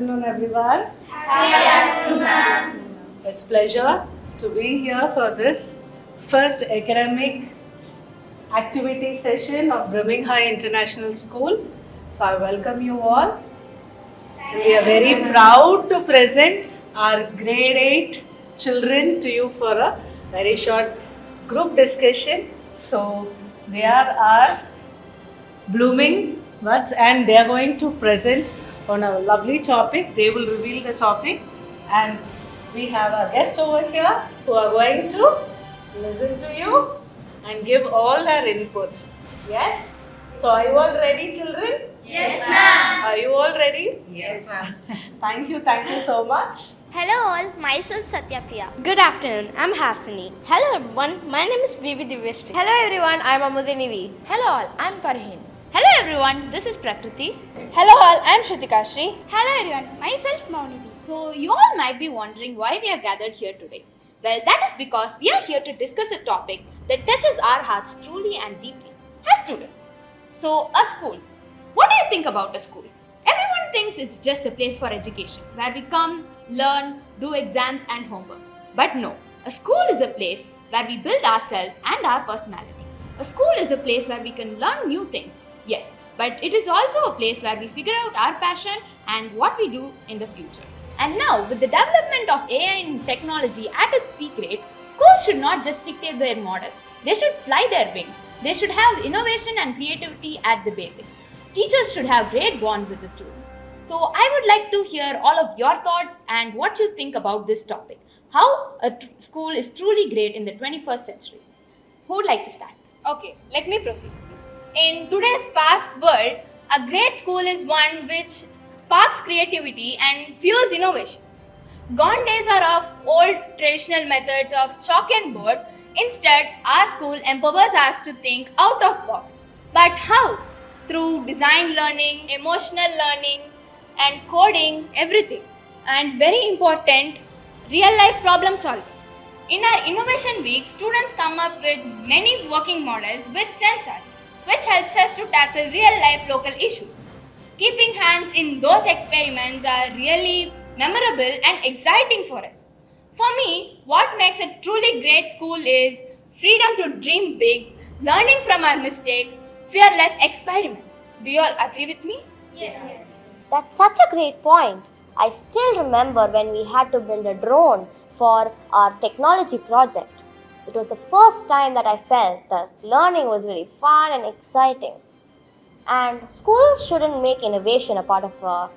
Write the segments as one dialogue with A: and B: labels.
A: afternoon, everyone.
B: Good afternoon.
A: It's pleasure to be here for this first academic activity session of Brimming High International School. So I welcome you all. We are very proud to present our grade 8 children to you for a very short group discussion. So they are our blooming buds and they are going to present on a lovely topic. They will reveal the topic and we have our guests over here who are going to listen to you and give all their inputs. Yes? So are you all ready, children?
B: Yes, ma'am.
A: Are you all ready?
B: Yes, ma'am.
A: Thank you so much.
C: Hello all, myself Satyapriya.
D: Good afternoon, I'm Hasini.
C: Hello everyone, my name is Vivi Divyashri.
D: Hello everyone, I'm Amudini V.
C: Hello all, I'm Farheen.
E: Hello everyone, this is Prakriti.
D: Hello all, I'm Shrutika Shri.
C: Hello everyone, myself Maunidhi.
E: So you all might be wondering why we are gathered here today. Well, that is because we are here to discuss a topic that touches our hearts truly and deeply as students. So, a school. What do you think about a school? Everyone thinks it's just a place for education, where we come, learn, do exams and homework. But no, a school is a place where we build ourselves and our personality. A school is a place where we can learn new things, yes, but it is also a place where we figure out our passion and what we do in the future. And now, with the development of AI and technology at its peak rate, schools should not just stick to their models. They should fly their wings. They should have innovation and creativity at the basics. Teachers should have great bond with the students. So I would like to hear all of your thoughts and what you think about this topic. How a school is truly great in the 21st century. Who would like to start?
D: Okay, let me proceed. In today's fast world, a great school is one which sparks creativity and fuels innovations. Gone days are of old traditional methods of chalk and board. Instead, our school empowers us to think out of box. But how? Through design learning, emotional learning, and coding, everything. And very important, real life problem solving. In our innovation week, students come up with many working models with sensors, which helps us to tackle real life local issues. Keeping hands in those experiments are really memorable and exciting for us. For me, what makes a truly great school is freedom to dream big, learning from our mistakes, fearless experiments. Do you all agree with me?
E: Yes.
C: That's such a great point. I still remember when we had to build a drone for our technology project. It was the first time that I felt that learning was really fun and exciting. And schools shouldn't make innovation a part of a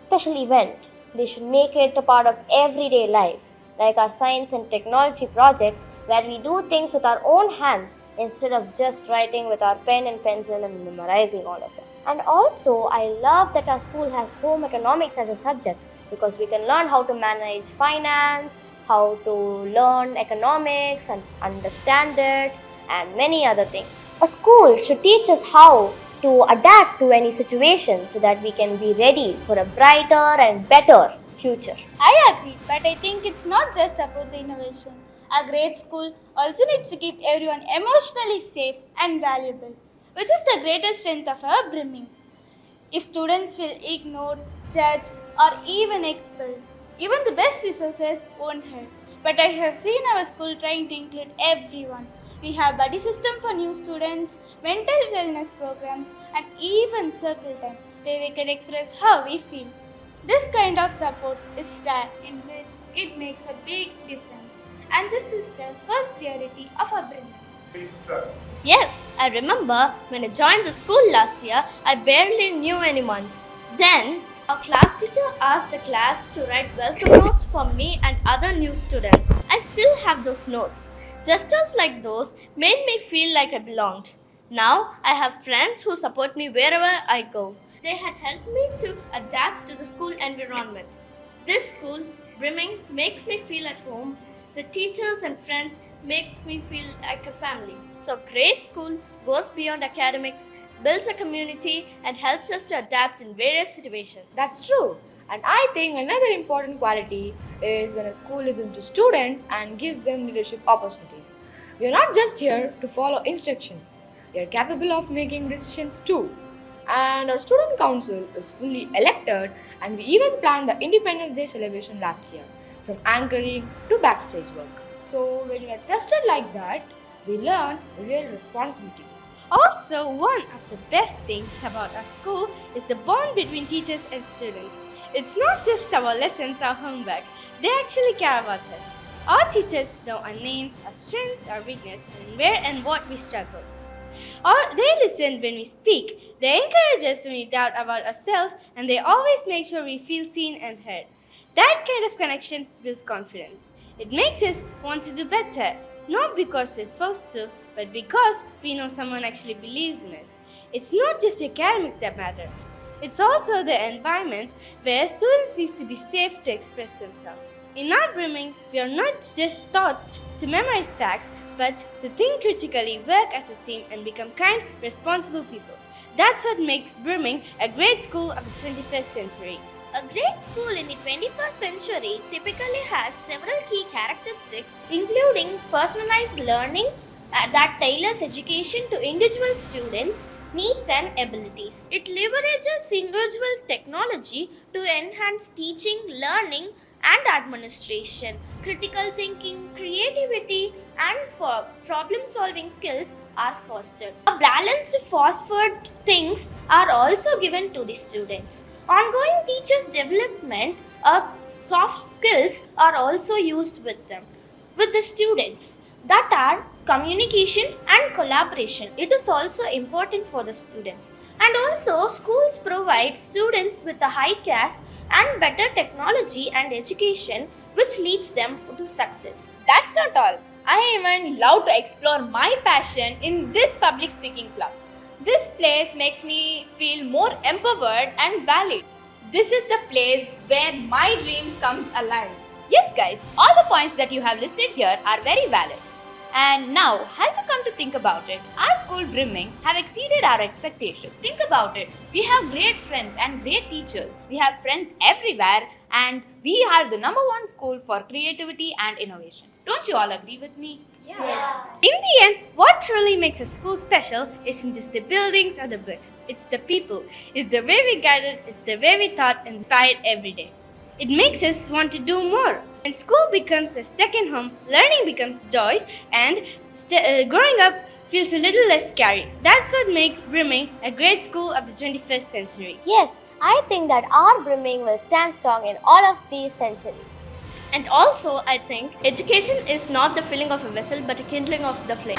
C: special event. They should make it a part of everyday life, like our science and technology projects where we do things with our own hands instead of just writing with our pen and pencil and memorizing all of them. And also, I love that our school has home economics as a subject because we can learn how to manage finance, how to learn economics and understand it, and many other things. A school should teach us how to adapt to any situation so that we can be ready for a brighter and better future.
B: I agree, but I think it's not just about the innovation. A great school also needs to keep everyone emotionally safe and valuable, which is the greatest strength of our brimming. If students feel ignored, judged, or even expelled, even the best resources won't help. But I have seen our school trying to include everyone. We have buddy system for new students, mental wellness programs, and even circle time where we can express how we feel. This kind of support is rare in which it makes a big difference. And this is the first priority of our brimming.
C: Yes, I remember when I joined the school last year, I barely knew anyone. Then, our class teacher asked the class to write welcome notes for me and other new students. I still have those notes. Gestures like those made me feel like I belonged. Now, I have friends who support me wherever I go. They had helped me to adapt to the school environment. This school, brimming, makes me feel at home. The teachers and friends make me feel like a family. So great school goes beyond academics, builds a community and helps us to adapt in various situations.
D: That's true. And I think another important quality is when a school listens to students and gives them leadership opportunities. We are not just here to follow instructions. We are capable of making decisions too.
F: and our student council is fully elected, and we even planned the Independence Day celebration last year, from anchoring to backstage work. So when you are trusted like that, we learn real responsibility.
D: Also, one of the best things about our school is the bond between teachers and students. It's not just our lessons or homework, they actually care about us. Our teachers know our names, our strengths, our weakness, and where and what we struggle. Or they listen when we speak, they encourage us when we doubt about ourselves, and they always make sure we feel seen and heard. That kind of connection builds confidence. It makes us want to do better, not because we're forced to, but because we know someone actually believes in us. It's not just academics that matter. It's also the environment where students need to be safe to express themselves. In our brimming, we are not just taught to memorize facts, but to think critically, work as a team, and become kind, responsible people. That's what makes brimming a great school of the 21st century.
G: A great school in the 21st century typically has several key characteristics, including personalized learning that tailors education to individual students' needs and abilities. It leverages individual technology to enhance teaching, learning, and administration. Critical thinking, creativity, and for problem-solving skills are fostered. A balanced phosphorus things are also given to the students. Ongoing teachers' development of soft skills are also used with them, with the students, that are communication and collaboration. It is also important for the students. And also, schools provide students with a high class and better technology and education, which leads them to success.
D: That's not all. I even love to explore my passion in this public speaking club. This place makes me feel more empowered and valid. This is the place where my dreams comes alive.
E: Yes, guys, all the points that you have listed here are very valid. And now, as you come to think about it, our school brimming have exceeded our expectations. Think about it. We have great friends and great teachers. We have friends everywhere, and we are the #1 school for creativity and innovation. Don't you all agree with me?
D: Yes. In the end, what truly makes a school special isn't just the buildings or the books. It's the people. It's the way we guided, it's the way we thought and inspired every day. It makes us want to do more. When school becomes a second home, learning becomes joy, and growing up feels a little less scary. That's what makes brimming a great school of the 21st century.
C: Yes, I think that our brimming will stand strong in all of these centuries.
G: And also, I think education is not the filling of a vessel but a kindling of the flame.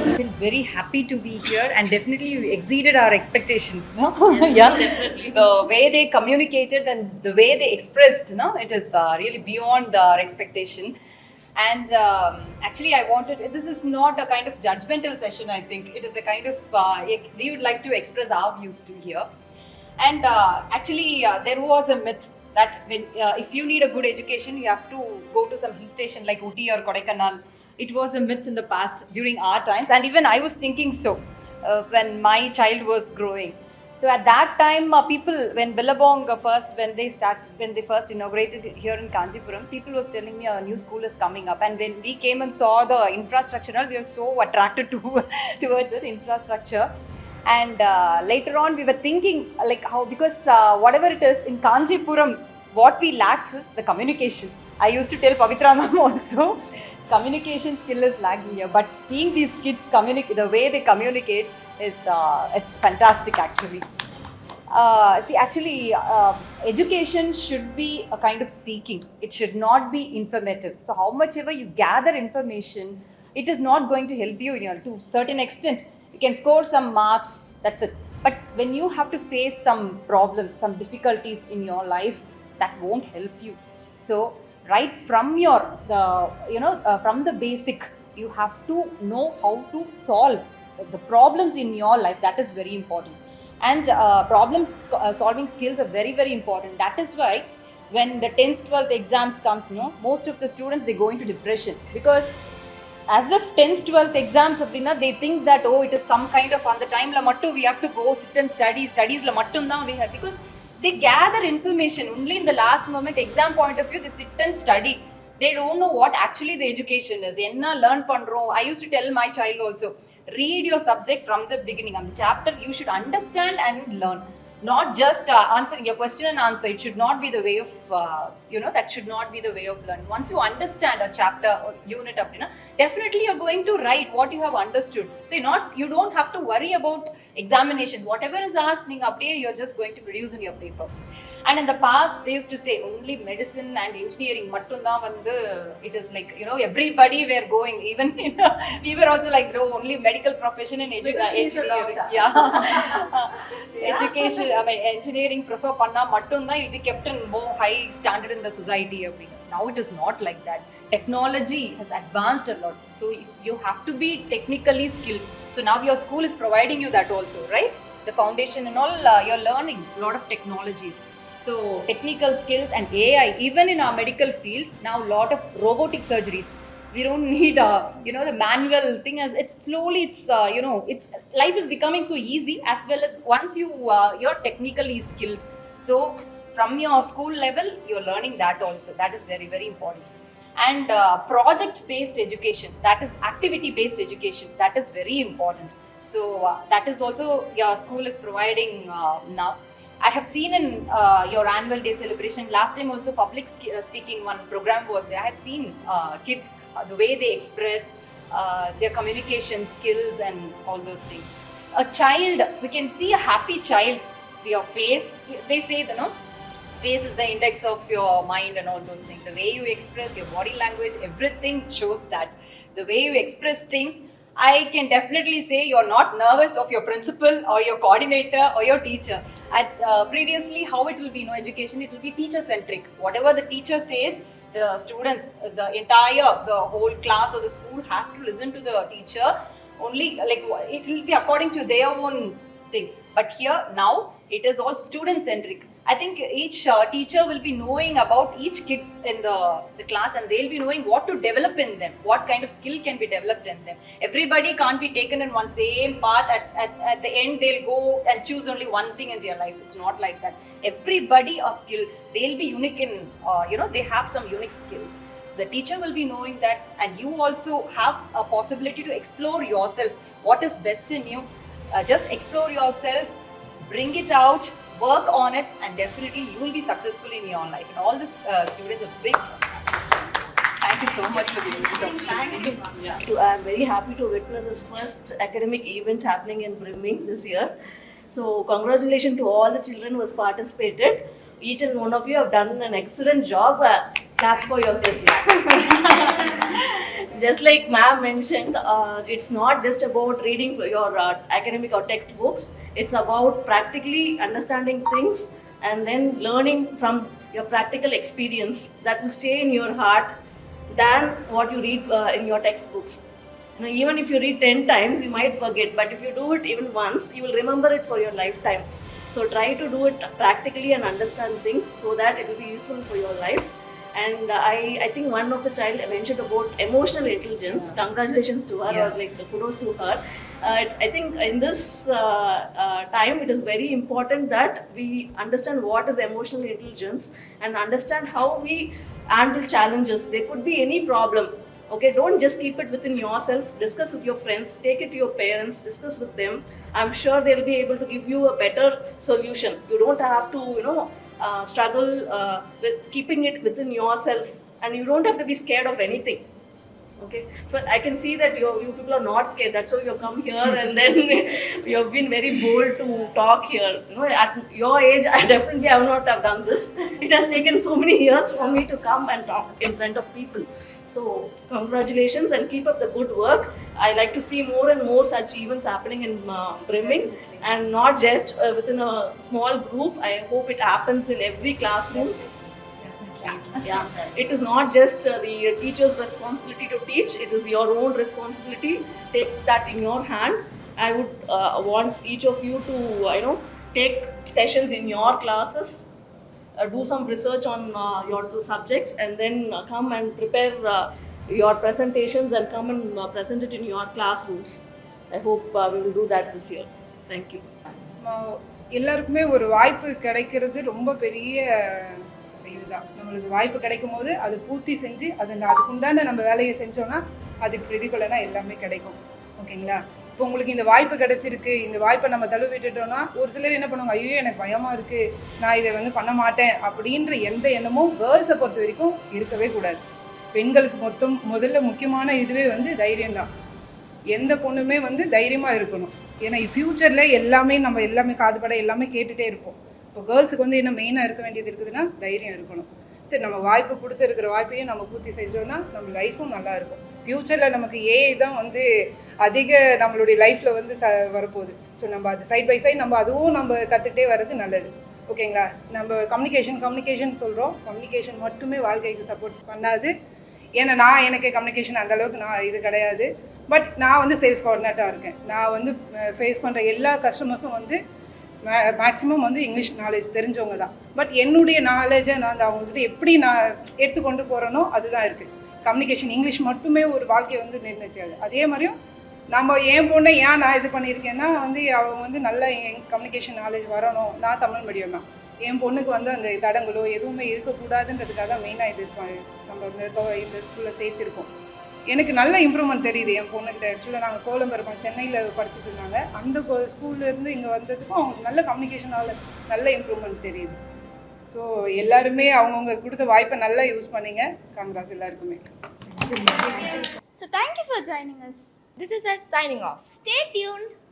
H: I feel very happy to be here, and definitely you exceeded our expectation. No? Yeah, definitely. The way they communicated and the way they expressed, no, it is really beyond our expectation. And actually, I wanted, this is not a kind of judgmental session, I think. It is a kind of, we would like to express our views to here. And actually, there was a myth that when, if you need a good education, you have to go to some hill station like Ooty or Kodaikanal. It was a myth in the past during our times, and even I was thinking so when my child was growing. So at that time, people, when Billabong when they first inaugurated it here in Kanchipuram, people was telling me a new school is coming up. And when we came and saw the infrastructure, we were so attracted towards the infrastructure. And later on, we were thinking like how, because whatever it is in Kanchipuram, what we lack is the communication. I used to tell Pavitra ma'am also, communication skill is lacking here. But seeing these kids communicate, the way they communicate is it's fantastic actually. Education should be a kind of seeking. It should not be informative. So how much ever you gather information, it is not going to help you, to a certain extent. You can score some marks, that's it. But when you have to face some problems, some difficulties in your life, that won't help you. So right from from the basic, you have to know how to solve the problems in your life. That is very important. And solving skills are very, very important. That is why when the 10th, 12th exams comes, most of the students, they go into depression, because as if 10th, 12th exams, they think that, it is some kind of, on the time we have to go sit and studies la mattum dhaan we have, because they gather information only in the last moment. Exam point of view, they sit and study. They don't know what actually the education is. Enna learn pandrom. I used to tell my child also, read your subject from the beginning. On the chapter, you should understand and learn. Not just answering your question and answer. It should not be the way of, that should not be the way of learning. Once you understand a chapter or unit, definitely you're going to write what you have understood. So you don't have to worry about examination. Whatever is asked, you're just going to produce in your paper. And in the past, they used to say only medicine and engineering. It is like, everybody were going. Even we were also like, only medical profession and education. Education, engineering prefer panna mattunda, it will be kept in more high standard in the society. Now it is not like that. Technology has advanced a lot. So you have to be technically skilled. So now your school is providing you that also, right? The foundation and all, you're learning a lot of technologies. So technical skills and AI, even in our medical field, now a lot of robotic surgeries. We don't need, the manual thing. As it's slowly, it's life is becoming so easy, as well as once you're technically skilled. So from your school level, you're learning that also. That is very, very important. And project-based education, that is activity-based education, that is very important. So that is also your school is providing now. I have seen in your annual day celebration, last time also public speaking one program was there. I have seen kids, the way they express their communication skills and all those things. A child, we can see a happy child, your face, they say, face is the index of your mind and all those things. The way you express, your body language, everything shows that. The way you express things, I can definitely say you're not nervous of your principal or your coordinator or your teacher. Previously, how it will be, education, it will be teacher-centric. Whatever the teacher says, the students, the whole class or the school has to listen to the teacher. Only, it will be according to their own thing. But here, now, it is all student-centric. I think each teacher will be knowing about each kid in the class, and they'll be knowing what to develop in them, what kind of skill can be developed in them. Everybody can't be taken in one same path. At the end, they'll go and choose only one thing in their life. It's not like that. Everybody are skilled. They'll be unique in, they have some unique skills. So the teacher will be knowing that, and you also have a possibility to explore yourself. What is best in you? Just explore yourself, bring it out, work on it, and definitely you will be successful in your life. And all the students are big. Thank you so much for giving me this opportunity.
I: I am very happy to witness this first academic event happening in Brimming this year. So congratulations to all the children who has participated. Each and one of you have done an excellent job. Clap for yourself. Just like ma'am mentioned, it's not just about reading your academic or textbooks. It's about practically understanding things and then learning from your practical experience that will stay in your heart than what you read in your textbooks. Even if you read 10 times, you might forget, but if you do it even once, you will remember it for your lifetime. So try to do it practically and understand things so that it will be useful for your life. And I think one of the child mentioned about emotional intelligence. Congratulations to her, or kudos to her. I think in this time, it is very important that we understand what is emotional intelligence and understand how we handle challenges. There could be any problem. Okay, don't just keep it within yourself. Discuss with your friends, take it to your parents, discuss with them. I'm sure they'll be able to give you a better solution. You don't have to, struggle with keeping it within yourself, and you don't have to be scared of anything. Okay, but I can see that you people are not scared. That's why you come here, and then you have been very bold to talk here. At your age, I definitely have not have done this. It has taken so many years for me to come and talk in front of people. So congratulations and keep up the good work. I like to see more and more such events happening in Brimming, and not just within a small group. I hope it happens in every classrooms. Yeah, it is not just the teacher's responsibility to teach, it is your own responsibility. Take that in your hand. I would want each of you to, take sessions in your classes, do some research on your two subjects, and then come and prepare your presentations and come and present it in your classrooms. I hope we will do that this year. Thank you.
J: எல்லாருக்குமே ஒரு வாய்ப்பு கிடைக்கிறது ரொம்ப பெரிய இதுதான். நம்மளுக்கு வாய்ப்பு கிடைக்கும் போது அது பூர்த்தி செஞ்சு அதுக்குண்டான நம்ம வேலையை செஞ்சோம்னா அதுக்கு பிரதிபலனா எல்லாமே கிடைக்கும். ஓகேங்களா? இப்போ உங்களுக்கு இந்த வாய்ப்பு கிடைச்சிருக்கு, இந்த வாய்ப்பை நம்ம தழுவிட்டுட்டோம்னா ஒரு சிலர் என்ன பண்ணுவாங்க, ஐயோ எனக்கு பயமாக இருக்குது, நான் இதை வந்து பண்ண மாட்டேன் அப்படின்ற எந்த எண்ணமும் கேர்ள்ஸை பொறுத்த வரைக்கும் இருக்கவே கூடாது. பெண்களுக்கு முதல்ல முக்கியமான இதுவே வந்து தைரியம் தான். எந்த பொண்ணுமே வந்து தைரியமாக இருக்கணும். ஏன்னா ஃப்யூச்சரில் எல்லாமே காதுபட எல்லாமே கேட்டுகிட்டே இருப்போம். இப்போ கேர்ள்ஸுக்கு வந்து என்ன மெயினாக இருக்க வேண்டியது இருக்குதுன்னா தைரியம் இருக்கணும். சரி, நம்ம வாய்ப்பு கொடுத்துருக்கிற வாய்ப்பையும் நம்ம பூர்த்தி செஞ்சோன்னா நம்ம லைஃப்பும் நல்லா இருக்கும். ஃப்யூச்சரில் நமக்கு ஏஐ தான் வந்து அதிக நம்மளுடைய லைஃப்பில் வந்து வரப்போகுது. ஸோ நம்ம அது சைட் பை சைட் அதுவும் நம்ம கற்றுக்கிட்டே வர்றது நல்லது. ஓகேங்களா? நம்ம கம்யூனிகேஷன் சொல்கிறோம். கம்யூனிகேஷன் மட்டுமே வாழ்க்கைக்கு சப்போர்ட் பண்ணாது. ஏன்னா எனக்கு கம்யூனிகேஷன் அந்தளவுக்கு இது கிடையாது. பட் நான் வந்து சேல்ஸ் கோஆர்டினேட்டராக இருக்கேன். நான் வந்து ஃபேஸ் பண்ணுற எல்லா கஸ்டமர்ஸும் வந்து மேக்ஸிமம் வந்து இங்கிலீஷ் நாலேஜ் தெரிஞ்சவங்க தான். பட் என்னுடைய நாலேஜை நான் அவங்கக்கிட்ட எப்படி நான் எடுத்துக்கொண்டு போகிறேனோ அதுதான் இருக்குது. கம்யூனிகேஷன் இங்கிலீஷ் மட்டுமே ஒரு வாழ்க்கையை வந்து நிர்ணயிச்சாது. அதே மாதிரியும் நம்ம என் பொண்ணை நான் இது பண்ணியிருக்கேன்னா வந்து அவங்க வந்து நல்ல கம்யூனிகேஷன் நாலேஜ் வரணும். நான் தமிழ் மீடியம் தான். என் பொண்ணுக்கு வந்து அந்த தடங்களோ எதுவுமே இருக்கக்கூடாதுன்றதுக்காக தான் மெயினாக இது நம்ம இந்த ஸ்கூலில் சேர்த்துருக்கோம். எனக்கு நல்ல இம்ப்ரூவ்மெண்ட் தெரியுது என் பொண்ணுக்கிட்ட. ஆக்சுவலாக நாங்கள் கோலம்பர் இருக்கோம், சென்னையில் படிச்சுட்டு இருந்தாங்க. அந்த ஸ்கூல்லேருந்து இங்கே வந்ததுக்கும் அவங்களுக்கு நல்ல கம்யூனிகேஷனால் நல்ல இம்ப்ரூவ்மெண்ட் தெரியுது. ஸோ எல்லாருமே அவங்கவுங்க கொடுத்த வாய்ப்பை நல்லா யூஸ் பண்ணிங்க. காங்கிராஸ் எல்லாருக்குமே.
B: So thank you for joining us.
F: This is us signing off.
G: Stay tuned.